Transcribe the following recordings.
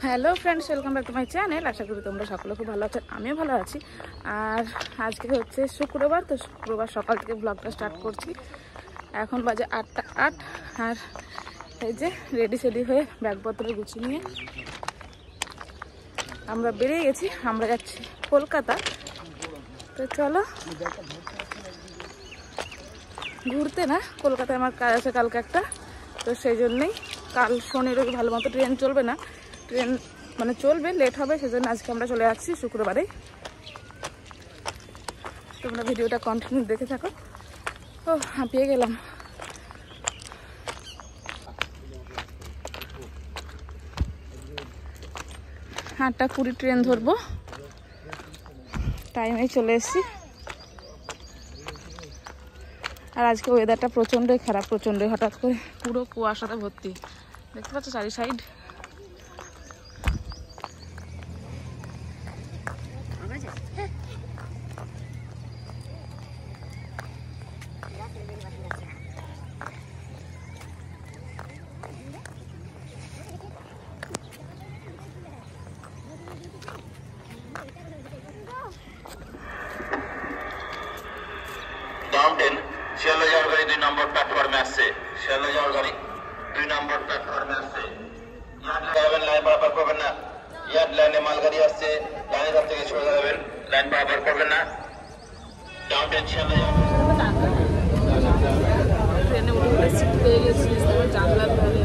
Hello friends, welcome back to my channel. আশা করি তোমরা সকলে খুব ভালো আছো, আমিও ভালো আছি। আর আজকে হচ্ছে শুক্রবার, তো শুক্রবার সকাল থেকে ব্লগটা স্টার্ট করছি। এখন বাজে 8টা 8। আর এই যে রেডি সেডি হয়ে ব্যাগপত্র গুছিয়ে নিয়ে আমরা বেরিয়ে গেছি। আমরা যাচ্ছি কলকাতা। তো চলো ঘুরতে, না কলকাতায় আমার কাজ আছে কালকে একটা, তো সেই জন্যেই কাল শনি রবি ভালো মতো ট্রেন চলবে না, ট্রেন মানে চলবে, লেট হবে, সেজন্য আজকে আমরা চলে যাচ্ছি শুক্রবারে। তোমরা ভিডিওটা কন্টিনিউ দেখে থাকো। ও হাঁপিয়ে গেলাম। 8:20 ট্রেন ধরবো, টাইমেই চলে এসেছি। আর আজকে ওয়েদারটা প্রচণ্ডই খারাপ, প্রচণ্ডই, হঠাৎ করে পুরো কুয়াশাতে ভর্তি, দেখতে পাচ্ছ চারি সাইড। শিয়ালদা গাড়ি 2 নম্বর প্ল্যাটফর্মে আসছে। শিয়ালদা গাড়ি 2 নম্বর প্ল্যাটফর্মে আসছে। লাইন পারাপার করবেন না। ইয়ার্ড লাইনে মালগাড়ি আসছে, লাইনের ধার থেকে সরে যাবেন, লাইন পারাপার করবেন না। ডাউনটাউন শিয়ালদা ট্রেনে উঠে সিট পেয়ে গেছি, জানলার ধারে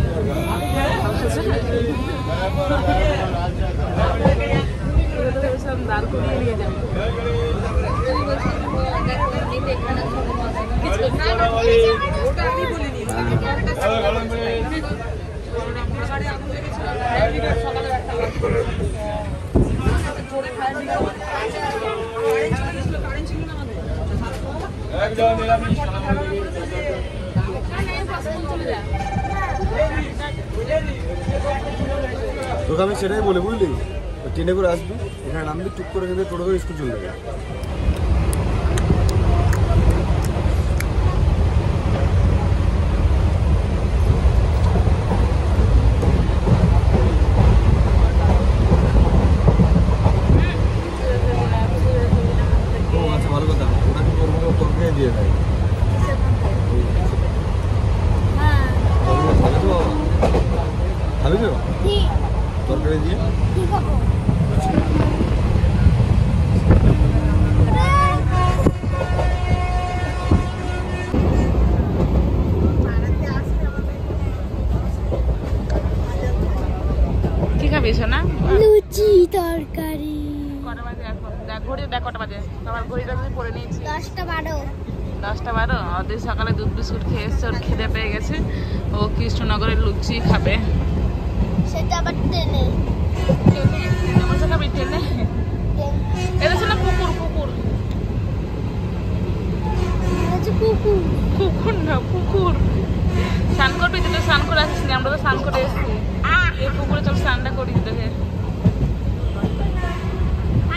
সব দাঁড় করিয়ে নিয়ে যাবো। তোকে আমি সেটাই বলে, বুঝলি, ট্রেনে করে আসবি, এখানে নামবি, টুক করে কিন্তু টোটো করে স্কুল চলে যাবে। আচ্ছা, ভালো কথা, ওটা কিন্তু ওর মতো তরকারি দিয়ে দেয়। খাবি তো তরকারি দিয়ে? কি খাবি সোনা? লুচি তরকারি। কটা বাজে এখন? ঘড়ি দেখ কটা বাজে। আমার ঘড়িটা আমি পরে নিয়েছি। 10টা 12। 10টা 12। ওদের সকালে দুধ বিস্কুট খেয়ে এসছে, ওর খিদে পেয়ে গেছে, ও কৃষ্ণনগরের লুচি খাবে। সেটা আবার ট্রেনে। ট্রেনে বসে খাবি? ট্রেনে এটা ছিল পুকুর, পুকুর কুকুর। পুকুর না, পুকুর। স্নান করবি? তুই তো স্নান করে আসিস নি, আমরা তো স্নান করে এসেছি। এই পুকুরে চল স্নানটা করি দেখে।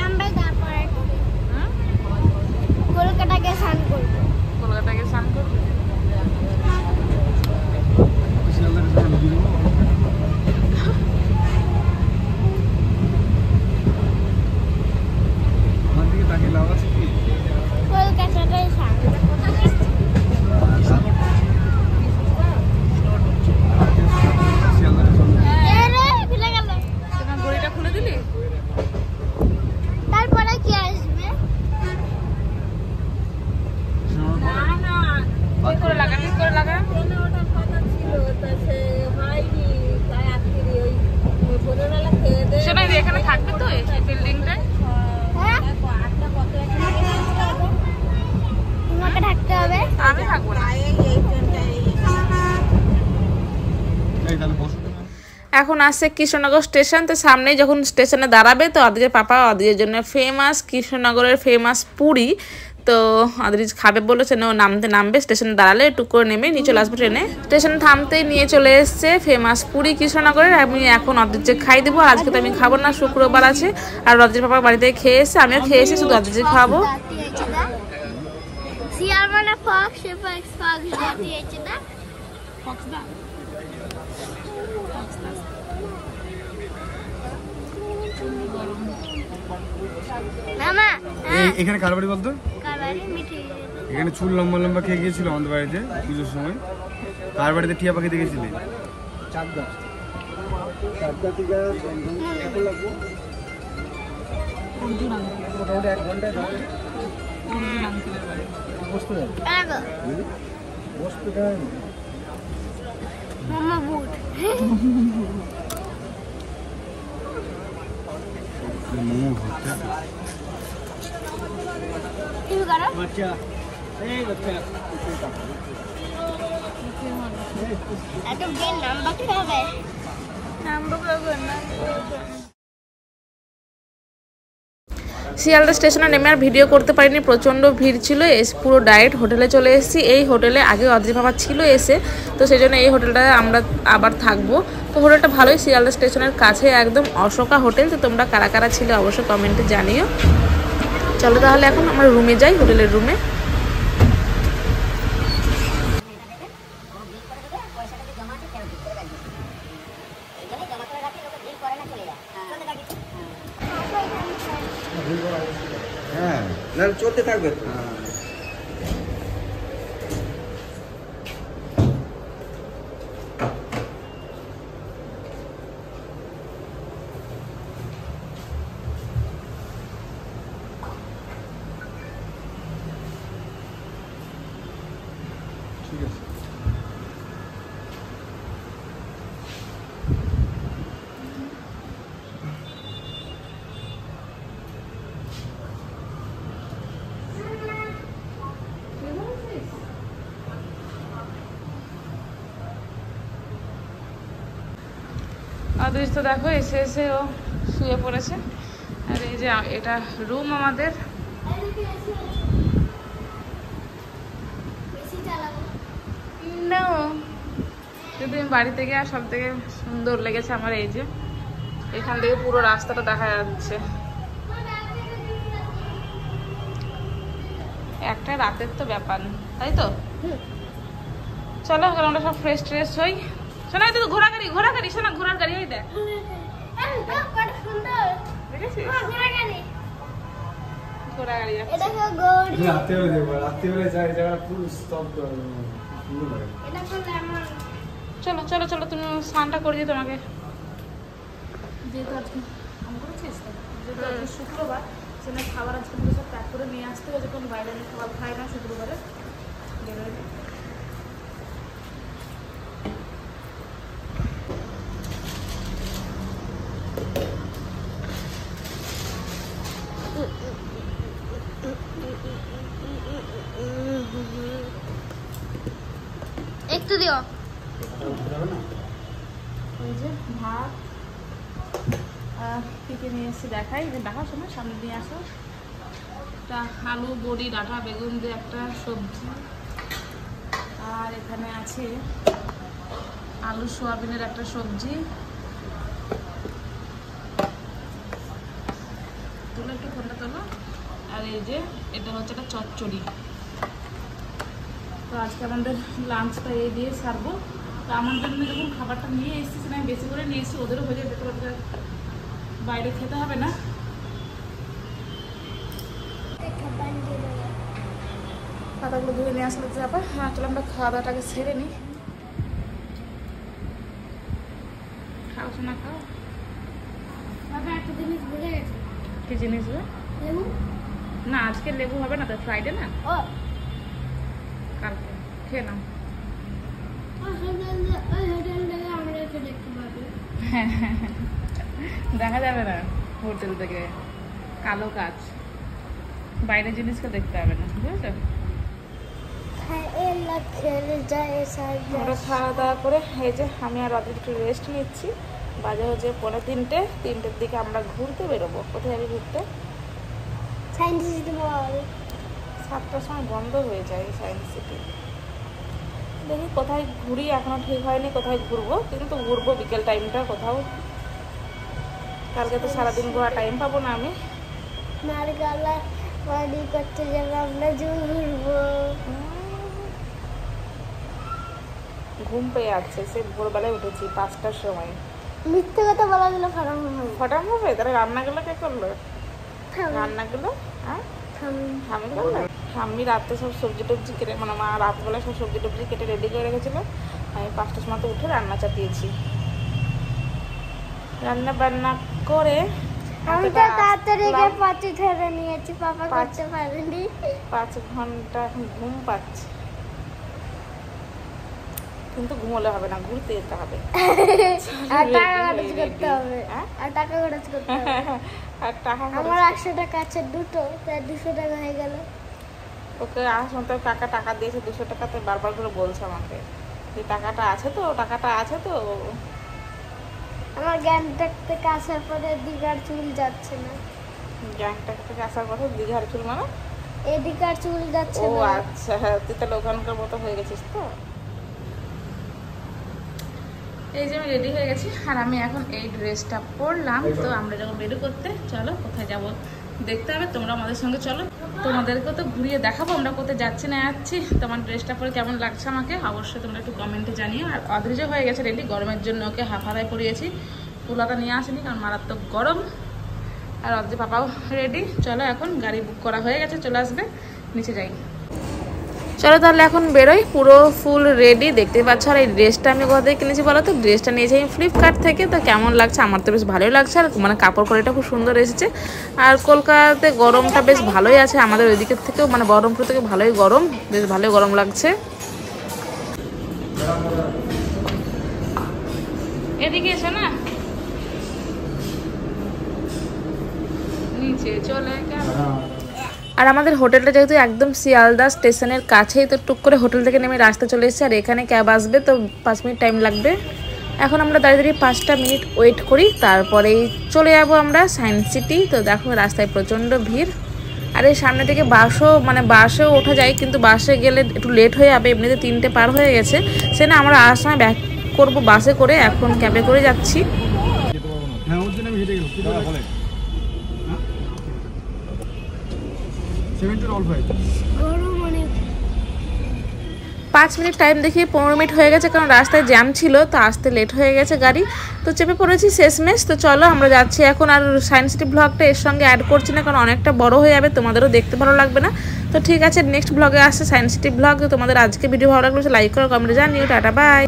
আমরা তারপরে কলকাতাকে স্নান করবো। কলকাতাকে স্নান করবি? কলকাতাটাই স্নান। ভুলে গেল। তোমার ঘড়িটা খুলে দিলি? তারপরে কি আসবে? ঠিক করে লাগা, ঠিক করে লাগা। শোনা, এখানে থাকবে তো এই বিল্ডিংটায়? হ্যাঁ, তোমাকে থাকতে হবে। আমি থাকবো না। এখন আসছে কৃষ্ণনগর স্টেশন। তো সামনেই যখন স্টেশনে দাঁড়াবে, তো আদিজের পাপা আদিজের জন্য ফেমাস কৃষ্ণনগরের ফেমাস পুরি, তো আদিজ খাবে বলেছে, না ও নামবে, স্টেশনে দাঁড়ালে একটু করে নেমে নিয়ে চলে আসবে ট্রেনে। স্টেশনে থামতেই নিয়ে চলে এসছে ফেমাস পুরি কৃষ্ণনগরের। আমি এখন আদিজকে খাই দেবো। আজকে তো আমি খাবো না, শুক্রবার আছে। আর আদিজের পাপা বাড়িতে খেয়ে এসছে, আমিও খেয়ে এসে শুধু আদিজকে খাওয়াবো। মামা এখানে কার বাড়ি বলতো? কালারি মিঠে এখানে চুল লম্বা লম্বা খেয়ে গিয়েছিল আমাদের বাড়িতে পুজোর সময়। কার বাড়িতে টিয়া পাখি দেখেছিলি? চাকদা থেকে লাগবো মোটামুটি 1 ঘন্টায় বসতে যাবে। বসতে দেয় মামা বুট মোমো হচ্ছে তুমি করো বাচ্চা এই বাচ্চা এত গেম নাম্বার কি হবে শিয়ালদা স্টেশনে নেমে আর ভিডিও করতে পারিনি, প্রচণ্ড ভিড় ছিল। পুরো ডাইরেক্ট হোটেলে চলে এসেছি। এই হোটেলে আগে অদ্রি বাবা ছিল এসে, তো সেই জন্য এই হোটেলটায় আমরা আবার থাকবো। তো হোটেলটা ভালোই, শিয়ালদা স্টেশনের কাছে একদম অশোকা হোটেল। তো তোমরা কারা কারা ছিল অবশ্যই কমেন্টে জানিও। চলো তাহলে এখন আমরা রুমে যাই, হোটেলের রুমে। হ্যাঁ না চলতে থাকবে তো। ঠিক আছে। অদৃশ্য দেখো এসে এসে ও শুয়ে পড়েছে। আর এই যে এটা রুম আমাদের। না যদি আমি বাড়ি থেকে আর সব থেকে সুন্দর লেগেছে আমার এই যে এখান থেকে পুরো রাস্তাটা দেখা যাচ্ছে। একটা রাতের তো ব্যাপার, তাই তো? চলো আমরা সব ফ্রেশ ট্রেশ হই। শোনা তো ঘোড়া গাড়ি শোনা, ঘোড়ার গাড়ি ওই দেখ, দেখেছিস? ঘোড়া গাড়ি যাচ্ছে। রাত্রিবেলা দেখবো, রাত্রিবেলা যাই জায়গাটা পুরো স্তব্ধ সুন্দর লাগে। চলো চলো চলো, তুমি স্নানটা করে দিই তোমাকে। যেহেতু আজকে ফোন করেছিস তো, যেহেতু আজকে শুক্রবার, সেখানে খাবার আজকে সব প্যাক করে নিয়ে আসতে হবে, যখন বাইরে আমি খাবার খাই না শুক্রবারে। বেরোয় একটু দিও। এই যে ভাত পিকে নিয়ে এসেছি, দেখাই দেখার সময় সামনে নিয়ে আসো। একটা আলু বড়ি ডাঁটা বেগুন দিয়ে একটা সবজি, আর এখানে আছে আলু সোয়াবিনের একটা সবজি। তোলো একটু ফোনটা তোলো। আর এই যে এটা হচ্ছে একটা চচ্চড়ি। তো আজকে আমাদের লাঞ্চটা এই দিয়ে সারবো। তো আমার জন্য যখন খাবারটা নিয়ে এসেছি, সেটা আমি বেশি করে নিয়ে এসেছি, ওদেরও হয়ে যাবে, ওদের বাইরে খেতে হবে না। পাতাগুলো ধুয়ে নিয়ে আসলে তো ব্যাপার। হ্যাঁ চলো আমরা খাওয়া দাওয়াটাকে সেরে নিই। খাও শোনা খাও। বাবা একটা জিনিস ভুলে গেছে। কি জিনিস গো? লেবু? না আজকে লেবু হবে না, তো ফ্রাইডে না, ও কালকে খেয়ে নাও। ওই হোটেল থেকে আমরা এসে দেখতে পাবো। দেখা যাবে না হোটেল থেকে, কালো কাজ, বাইরের জিনিসকে দেখতে হবে না, বুঝেছো? ওটা খাওয়া দাওয়া করে এই যে আমি আর ওদের একটু রেস্ট নিচ্ছি। বাজে হচ্ছে 2:45, 3টের দিকে আমরা ঘুরতে বেরোবো। কোথায় যাবি ঘুরতে? সায়েন্স সিটি মল। 7টার সময় বন্ধ হয়ে যায় সায়েন্স সিটি। দেখি কোথায় ঘুরি, এখনো ঠিক হয়নি কোথায় ঘুরবো, কিন্তু ঘুরবো বিকেল টাইমটা কোথাও। কালকে তো সারাদিন ঘোরা টাইম পাবো না আমি। নারগালা বাড়ি করতে যাবো আমরা, ঘুরবো। ঘুম পেয়ে যাচ্ছে, সে ভোরবেলায় উঠেছি 5টার সময়। মিথ্যে কথা বলা দিলে ফারাম হবে। ফটাম হবে? তাহলে রান্নাগুলো কে করলো? রান্নাগুলো হ্যাঁ স্বামী করলো। স্বামী রাতে সব সবজি টবজি কেটে, মানে মা রাতবেলা সব সবজি টবজি কেটে রেডি করে রেখেছিলো। আমি 5টার সময় উঠে রান্না চাপিয়েছি। রান্না বান্না করে আমি তো তাড়াতাড়ি গিয়ে পাটি ধরে নিয়েছি, পাপা করতে পারেনি। 5 ঘন্টা এখন ঘুম পাচ্ছে, কিন্তু ঘুমোলে হবে না, ঘুরতে যেতে হবে। আর টাকা খরচ করতে হবে, আর টাকা খরচ করতে হবে। আর টাকা আমার 100 টাকা আছে দুটো, তাই 200 টাকা হয়ে গেল। ওকে আসুন তো, কাকা টাকা দিয়েছে 200 টাকা, তো বারবার করে বলছে আমাকে যে টাকাটা আছে তো, টাকাটা আছে তো। আমার গ্যাংটক থেকে আসার পরে দীঘার চুল যাচ্ছে না। গ্যাংটক থেকে আসার পরে দীঘার চুল মানে? এদিকে আর চুল যাচ্ছে ও না। আচ্ছা, তুই তাহলে ওখানকার মতো হয়ে গেছিস তো। এই যে আমি রেডি হয়ে গেছি, আর আমি এখন এই ড্রেসটা পরলাম। তো আমরা যখন রেডি করতে, চলো কোথায় যাব দেখতে হবে, তোমরা আমাদের সঙ্গে চলো। তোমাদেরকে তো ঘুরিয়ে দেখাবো আমরা কোথায় যাচ্ছি না যাচ্ছি। তোমার ড্রেসটা পরে কেমন লাগছে আমাকে অবশ্যই তোমরা একটু কমেন্টে জানিও। আর অদৃশ্য হয়ে গেছে রেডি, গরমের জন্য ওকে হাফারায় পরিয়েছি, কুলাটা নিয়ে আসিনি কারণ মারাত্মক গরম। আর অদৃশ্য পাপাও রেডি। চলো এখন গাড়ি বুক করা হয়ে গেছে, চলে আসবে, নিচে যাই। চলো তাহলে এখন বেরোই, পুরো ফুল রেডি দেখতে পাচ্ছ। আর এই ড্রেসটা আমি কোথা থেকে কিনেছি বলো তো? ড্রেসটা নিয়েছি আমি ফ্লিপকার্ট থেকে। তো কেমন লাগছে? আমার তো বেশ ভালোই লাগছে, আর মানে কাপড় কোয়ালিটিটা খুব সুন্দর এসেছে। আর কলকাতাতে গরমটা বেশ ভালোই আছে, আমাদের ওই দিকের থেকেও, মানে বহরমপুর থেকে ভালোই গরম, বেশ ভালোই গরম লাগছে। এদিকে এসো না, নিচে চলে গেল। আর আমাদের হোটেলটা যেহেতু একদম শিয়ালদা স্টেশনের কাছেই, তো টুক করে হোটেল থেকে নেমে রাস্তা চলে এসেছে। আর এখানে ক্যাব আসবে, তো 5 মিনিট টাইম লাগবে। এখন আমরা দাঁড়িয়ে 5টা মিনিট ওয়েট করি, তারপরেই চলে যাবো আমরা সায়েন্স সিটি। তো দেখো রাস্তায় প্রচণ্ড ভিড়। আর এই সামনে থেকে বাসেও ওঠা যায়, কিন্তু বাসে গেলে একটু লেট হয়ে যাবে, এমনিতে 3টে পার হয়ে গেছে। সে না, আমরা আসার সময় ব্যাক করবো বাসে করে, এখন ক্যাবে করে যাচ্ছি। হ্যাঁ, ওর জন্য আমি হেঁটে গেলাম। কি বলে 5 মিনিট টাইম দেখিয়ে 15 মিনিট হয়ে গেছে, কারণ রাস্তায় জ্যাম ছিল, তো আসতে লেট হয়ে গেছে গাড়ি। তো চেপে পড়েছি শেষমেশ। তো চলো আমরা যাচ্ছি এখন। আর সায়েন্স সিটি ব্লগটা এর সঙ্গে অ্যাড করছি না, কারণ অনেকটা বড় হয়ে যাবে, তোমাদেরও দেখতে ভালো লাগবে না। তো ঠিক আছে, নেক্সট ব্লগে আসছে সায়েন্স সিটি ব্লগ। তোমাদের আজকে ভিডিও ভালো লাগলে লাইক করো, কমেন্টে জানিও। Tata bye.